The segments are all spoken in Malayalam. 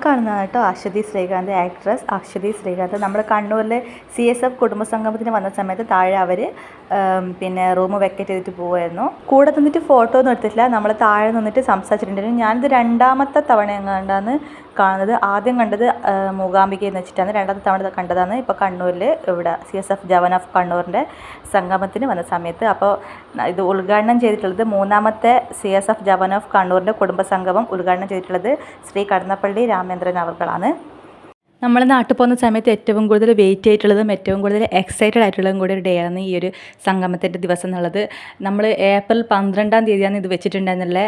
കാണുന്നതാണ് കേട്ടോ അശ്വതി ശ്രീകാന്ത്, ആക്ട്രസ് അശ്വതി ശ്രീകാന്ത്. നമ്മൾ കണ്ണൂരിലെ CSF കുടുംബസംഗമത്തിന് വന്ന സമയത്ത് താഴെ അവർ പിന്നെ റൂം വെക്കേറ്റ് ചെയ്തിട്ട് പോകുമായിരുന്നു. കൂടെ നിന്നിട്ട് ഫോട്ടോ ഒന്നും എടുത്തിട്ടില്ല, നമ്മൾ താഴെ നിന്നിട്ട് സംസാരിച്ചിട്ടുണ്ടായിരുന്നു. ഞാനിത് രണ്ടാമത്തെ തവണ എങ്ങാണ്ടാണ് കാണുന്നത്. ആദ്യം കണ്ടത് മൂകാംബിക എന്ന് വെച്ചിട്ടാണ്, രണ്ടാമത്തെ തവണ കണ്ടതാണ് ഇപ്പോൾ കണ്ണൂരിൽ ഇവിടെ CSF ജവാൻ ഓഫ് കണ്ണൂരിൻ്റെ സംഗമത്തിന് വന്ന സമയത്ത്. അപ്പോൾ ഇത് ഉദ്ഘാടനം ചെയ്തിട്ടുള്ളത് മൂന്നാമത്തെ CSF ജവാൻ ഓഫ് കണ്ണൂരിൻ്റെ കുടുംബസംഗമം ഉദ്ഘാടനം ചെയ്തിട്ടുള്ളത് ശ്രീ കടന്നപ്പള്ളി രാമേന്ദ്രൻ അവർകളാണ്. നമ്മൾ നാട്ടിൽ പോകുന്ന സമയത്ത് ഏറ്റവും കൂടുതൽ വെയിറ്റ് ആയിട്ടുള്ളതും ഏറ്റവും കൂടുതൽ എക്സൈറ്റഡ് ആയിട്ടുള്ളതും കൂടി ഒരു ഡേ ആണ് ഈ ഒരു സംഗമത്തിൻ്റെ ദിവസം എന്നുള്ളത്. നമ്മൾ ഏപ്രിൽ 12-ാം തീയതിയാണ് ഇത് വെച്ചിട്ടുണ്ടെന്നുള്ള.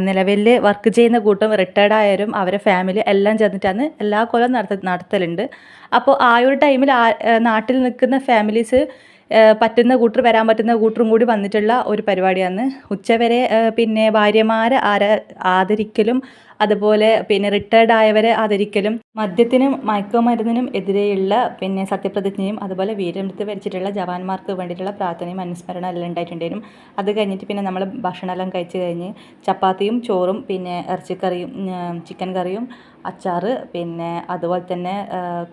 നിലവിൽ വർക്ക് ചെയ്യുന്ന കൂട്ടം റിട്ടയർഡ് ആയവരും അവരെ ഫാമിലി എല്ലാം ചേർന്നിട്ടാണ് എല്ലാ കൊല്ലം നടത്തലുണ്ട്. അപ്പോൾ ആ ഒരു ടൈമിൽ നാട്ടിൽ നിൽക്കുന്ന ഫാമിലീസ് പറ്റുന്ന കൂട്ടർ വരാൻ പറ്റുന്ന കൂട്ടറും കൂടി വന്നിട്ടുള്ള ഒരു പരിപാടിയാണ്. ഉച്ചവരെ പിന്നെ ഭാര്യമാരെ ആദരിക്കലും അതുപോലെ പിന്നെ റിട്ടയർഡ് ആയവരെ ആദരിക്കലും മദ്യത്തിനും മയക്കുമരുന്നിനും എതിരെയുള്ള പിന്നെ സത്യപ്രതിജ്ഞയും അതുപോലെ വീരമൃത്യു വരിച്ചിട്ടുള്ള ജവാന്മാർക്ക് വേണ്ടിയിട്ടുള്ള പ്രാർത്ഥനയും അനുസ്മരണം എല്ലാം ഉണ്ടായിട്ടുണ്ടായിരുന്നു. അത് കഴിഞ്ഞിട്ട് പിന്നെ നമ്മൾ ഭക്ഷണമെല്ലാം കഴിച്ച് കഴിഞ്ഞ് ചപ്പാത്തിയും ചോറും പിന്നെ ഇറച്ചിക്കറിയും ചിക്കൻ കറിയും അച്ചാർ പിന്നെ അതുപോലെ തന്നെ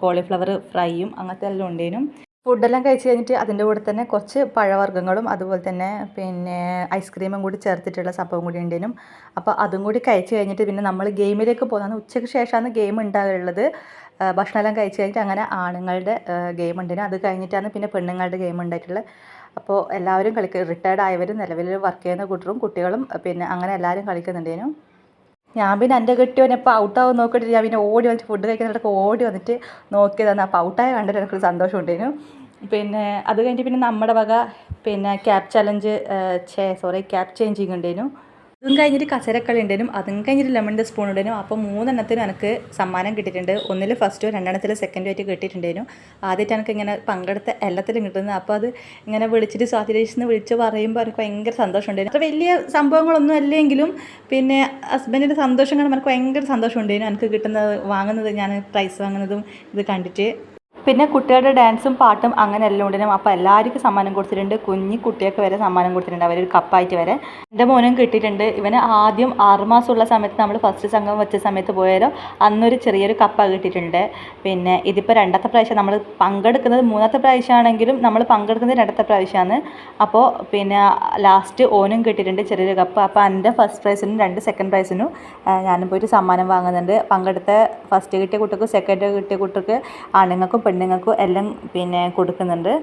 കോളിഫ്ലവർ ഫ്രൈയും അങ്ങനത്തെ എല്ലാം ഉണ്ടായിരുന്നു. ഫുഡെല്ലാം കഴിച്ച് കഴിഞ്ഞിട്ട് അതിൻ്റെ കൂടെ തന്നെ കുറച്ച് പഴവർഗ്ഗങ്ങളും അതുപോലെ തന്നെ പിന്നെ ഐസ്ക്രീമും കൂടി ചേർത്തിട്ടുള്ള സംഭവം കൂടി ഉണ്ടായിരുന്നു. അപ്പോൾ അതും കൂടി കഴിച്ച് കഴിഞ്ഞിട്ട് പിന്നെ നമ്മൾ ഗെയിമിലേക്ക് പോകുന്നതാണ്. ഉച്ചയ്ക്ക് ശേഷമാണ് ഗെയിം ഉണ്ടാകാറുള്ളത്. ഭക്ഷണമെല്ലാം കഴിച്ച് കഴിഞ്ഞിട്ട് അങ്ങനെ ആണുങ്ങളുടെ ഗെയിം ഉണ്ടായിരുന്നു. അത് കഴിഞ്ഞിട്ടാണ് പിന്നെ പെണ്ണുങ്ങളുടെ ഗെയിം ഉണ്ടായിട്ടുള്ളത്. അപ്പോൾ എല്ലാവരും റിട്ടയർഡ് ആയവരും നിലവിൽ വർക്ക് ചെയ്യുന്ന കൂട്ടരും കുട്ടികളും പിന്നെ അങ്ങനെ എല്ലാവരും കളിക്കുന്നുണ്ടായിരുന്നു. ഞാൻ പിന്നെ എൻ്റെ കെട്ടിയോനെ ഇപ്പോൾ ഔട്ടാവും നോക്കിയിട്ട് ഞാൻ പിന്നെ ഓടി വന്നിട്ട് ഫുഡ് കഴിക്കുന്നിടത്തൊക്കെ ഓടി വന്നിട്ട് നോക്കിയതാണ്. അപ്പോൾ ഔട്ടായ കണ്ടിട്ട് എനിക്കൊരു സന്തോഷം ഉണ്ടായിരുന്നു. പിന്നെ അത് കഴിഞ്ഞിട്ട് പിന്നെ നമ്മുടെ വക പിന്നെ ക്യാപ് ചേഞ്ചിങ് ഉണ്ടായിരുന്നു. അതും കഴിഞ്ഞിട്ട് കസരക്കളി ഉണ്ടായിരുന്നു. അതും കഴിഞ്ഞിട്ട് ലെമണിൻ്റെ സ്പൂൺ ഉണ്ടായിരുന്നു. അപ്പോൾ 3 എണ്ണത്തിനും എനിക്ക് സമ്മാനം കിട്ടിയിട്ടുണ്ട്. ഒന്നിൽ ഫസ്റ്റോ 2 എണ്ണത്തിൽ സെക്കൻഡും ആയിട്ട് കിട്ടിയിട്ടുണ്ടായിരുന്നു. ആദ്യമായിട്ട് എനിക്ക് ഇങ്ങനെ പങ്കെടുത്ത എല്ലാത്തിലും കിട്ടുന്നത്. അപ്പോൾ അത് ഇങ്ങനെ വിളിച്ചിട്ട് സ്വാതിരേശിന്ന് വിളിച്ച് പറയുമ്പോൾ എനിക്ക് ഭയങ്കര സന്തോഷം ഉണ്ടായിരുന്നു. അത്ര വലിയ സംഭവങ്ങളൊന്നും അല്ലെങ്കിലും പിന്നെ ഹസ്ബൻഡിൻ്റെ സന്തോഷം കാണുമ്പോൾ എനിക്ക് ഭയങ്കര സന്തോഷം ഉണ്ടായിരുന്നു. എനിക്ക് കിട്ടുന്നത് വാങ്ങുന്നത് ഞാൻ പ്രൈസ് വാങ്ങുന്നതും ഇത് കണ്ടിട്ട്. പിന്നെ കുട്ടികളുടെ ഡാൻസും പാട്ടും അങ്ങനെ എല്ലാം ഉണ്ടായിരുന്നു. അപ്പോൾ എല്ലാവർക്കും സമ്മാനം കൊടുത്തിട്ടുണ്ട്. കുഞ്ഞി കുട്ടിയൊക്കെ വരെ സമ്മാനം കൊടുത്തിട്ടുണ്ട്, അവരൊരു കപ്പായിട്ട് വരെ. എൻ്റെ മോനും കിട്ടിയിട്ടുണ്ട്. ഇവന് ആദ്യം 6 മാസമുള്ള സമയത്ത് നമ്മൾ ഫസ്റ്റ് സംഘം വെച്ച സമയത്ത് പോയാലോ അന്നൊരു ചെറിയൊരു കപ്പ കിട്ടിയിട്ടുണ്ട്. പിന്നെ ഇതിപ്പോൾ 2ാമത്തെ പ്രാവശ്യം നമ്മൾ പങ്കെടുക്കുന്നത്. 3ാമത്തെ പ്രാവശ്യമാണെങ്കിലും നമ്മൾ പങ്കെടുക്കുന്നത് 2ാമത്തെ പ്രാവശ്യമാണ്. അപ്പോൾ പിന്നെ ലാസ്റ്റ് ഓനും കിട്ടിയിട്ടുണ്ട് ചെറിയൊരു കപ്പ്. അപ്പോൾ എൻ്റെ ഫസ്റ്റ് പ്രൈസിനും 2 സെക്കൻഡ് പ്രൈസിനും ഞാനും പോയിട്ട് സമ്മാനം വാങ്ങുന്നുണ്ട്. പങ്കെടുത്ത ഫസ്റ്റ് കിട്ടിയ കുട്ടിക്ക് സെക്കൻഡ് കിട്ടിയ കുട്ടിക്ക് ആണുങ്ങൾക്കും പെണ്ണുങ്ങൾക്കും എല്ലാം പിന്നെ കൊടുക്കുന്നുണ്ട്.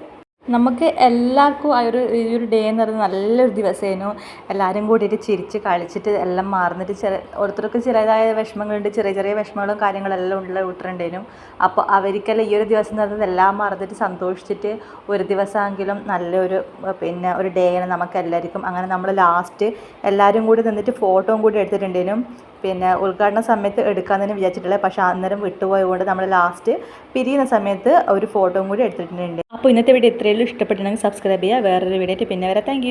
നമുക്ക് എല്ലാവർക്കും ഈ ഒരു ഡേ എന്ന് പറയുന്നത് നല്ലൊരു ദിവസമായിരുന്നു. എല്ലാവരും കൂടിയിട്ട് ചിരിച്ച് കളിച്ചിട്ട് എല്ലാം മാറുന്നിട്ട് ഓരോരുത്തർക്കും ചിലതായ വിഷമങ്ങളുണ്ട്, ചെറിയ ചെറിയ വിഷമങ്ങളും കാര്യങ്ങളെല്ലാം ഉള്ള കൂട്ടരുണ്ടായിരുന്നു. അപ്പോൾ അവർക്കെല്ലാം ഈ ഒരു ദിവസം എന്ന് പറയുന്നത് എല്ലാം മറന്നിട്ട് സന്തോഷിച്ചിട്ട് ഒരു ദിവസമെങ്കിലും നല്ലൊരു പിന്നെ ഒരു ഡേ ആണ് നമുക്ക് എല്ലാവർക്കും. അങ്ങനെ നമ്മൾ ലാസ്റ്റ് എല്ലാവരും കൂടി നിന്നിട്ട് ഫോട്ടോയും കൂടി എടുത്തിട്ടുണ്ടായിരുന്നു. പിന്നെ ഉദ്ഘാടന സമയത്ത് എടുക്കാൻ തന്നെ വിചാരിച്ചിട്ടില്ല, പക്ഷേ അന്നേരം വിട്ടുപോയതുകൊണ്ട് നമ്മൾ ലാസ്റ്റ് പിരിയുന്ന സമയത്ത് ഒരു ഫോട്ടോയും കൂടി എടുത്തിട്ടുണ്ട്. അപ്പോൾ ഇന്നത്തെ വീഡിയോ ഇത്രയും ഇഷ്ടപ്പെട്ടിട്ടുണ്ടെങ്കിൽ സബ്സ്ക്രൈബ് ചെയ്യുക. വേറൊരു വീഡിയോ ആയിട്ട് പിന്നെ വരാം. താങ്ക്